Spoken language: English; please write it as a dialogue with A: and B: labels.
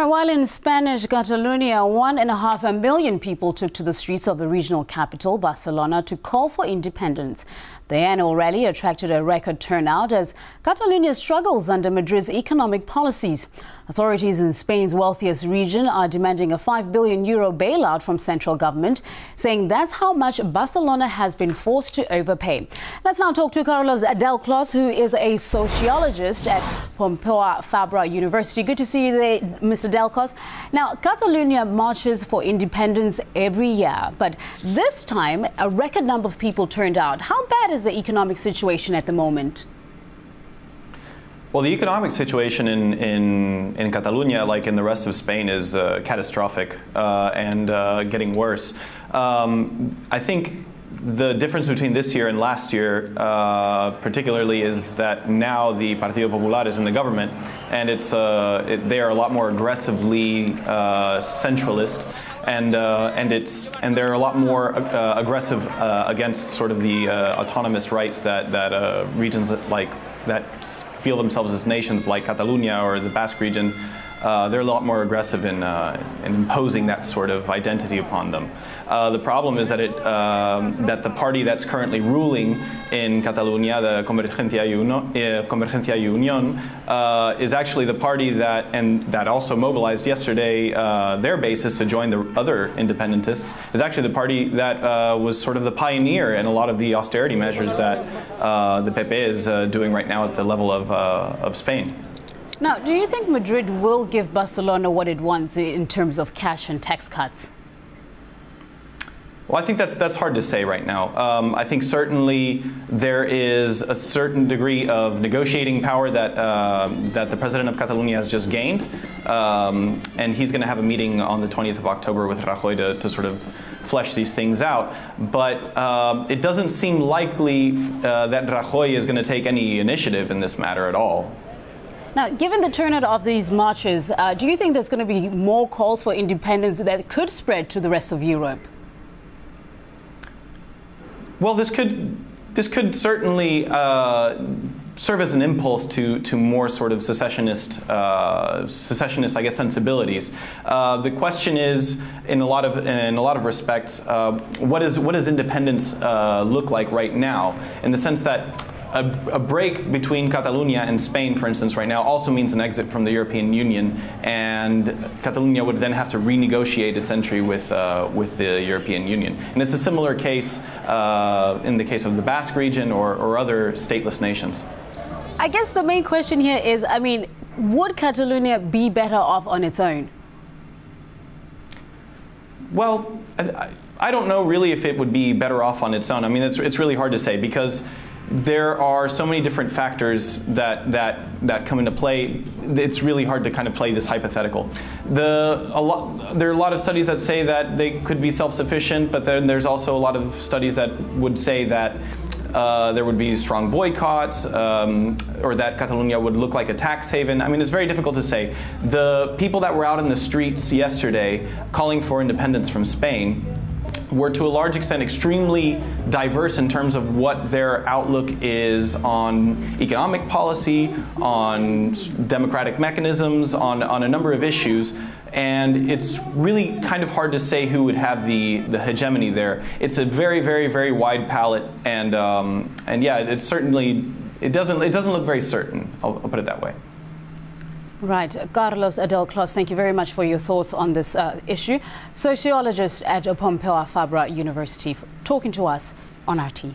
A: While in Spanish Catalonia, 1.5 million people took to the streets of the regional capital, Barcelona, to call for independence. The annual rally attracted a record turnout as Catalonia struggles under Madrid's economic policies. Authorities in Spain's wealthiest region are demanding a €5 billion bailout from central government, saying that's how much Barcelona has been forced to overpay. Let's now talk to Carlos Del Clos, who is a sociologist at Pompeu Fabra University. Good to see you there, Mr. Del Clos. Now, Catalonia marches for independence every year, but this time a record number of people turned out. How bad is the economic situation at the moment?
B: Well, the economic situation in Catalonia, like in the rest of Spain, is catastrophic and getting worse. I think the difference between this year and last year, particularly, is that now the Partido Popular is in the government, and they are a lot more aggressively centralist, and they're a lot more aggressive against sort of the autonomous rights that regions that feel themselves as nations like Catalonia or the Basque region. They're a lot more aggressive in imposing that sort of identity upon them. The problem is that that the party that's currently ruling in Catalonia, the Convergencia y Unión, is actually the party that also mobilized yesterday their basis to join the other independentists, is actually the party that was sort of the pioneer in a lot of the austerity measures that the PP is doing right now at the level of Spain.
A: Now, do you think Madrid will give Barcelona what it wants in terms of cash and tax cuts?
B: Well, I think that's hard to say right now. I think certainly there is a certain degree of negotiating power that the president of Catalonia has just gained, and he's going to have a meeting on the 20th of October with Rajoy to sort of flesh these things out. But it doesn't seem likely that Rajoy is going to take any initiative in this matter at all.
A: Now, given the turnout of these marches, do you think there's going to be more calls for independence that could spread to the rest of Europe?
B: Well, this could certainly serve as an impulse to more sort of secessionist, I guess, sensibilities. The question is, in a lot of respects, what does independence look like right now? In the sense that a break between Catalonia and Spain, for instance, right now also means an exit from the European Union, and Catalonia would then have to renegotiate its entry with the European Union. And it's a similar case in the case of the Basque region or other stateless nations.
A: I guess the main question here is, I mean, would Catalonia be better off on its own?
B: Well, I don't know really if it would be better off on its own. I mean, it's really hard to say because there are so many different factors that come into play. It's really hard to kind of play this hypothetical. There are a lot of studies that say that they could be self-sufficient, but then there's also a lot of studies that would say that there would be strong boycotts, or that Catalonia would look like a tax haven. I mean, it's very difficult to say. The people that were out in the streets yesterday calling for independence from Spain were to a large extent extremely diverse in terms of what their outlook is on economic policy, on democratic mechanisms, on a number of issues. And it's really kind of hard to say who would have the hegemony there. It's a very, very, very wide palette, and yeah, it doesn't look very certain. I'll put it that way.
A: Right. Carlos Del Clos, thank you very much for your thoughts on this issue. Sociologist at Pompeu Fabra University, talking to us on RT.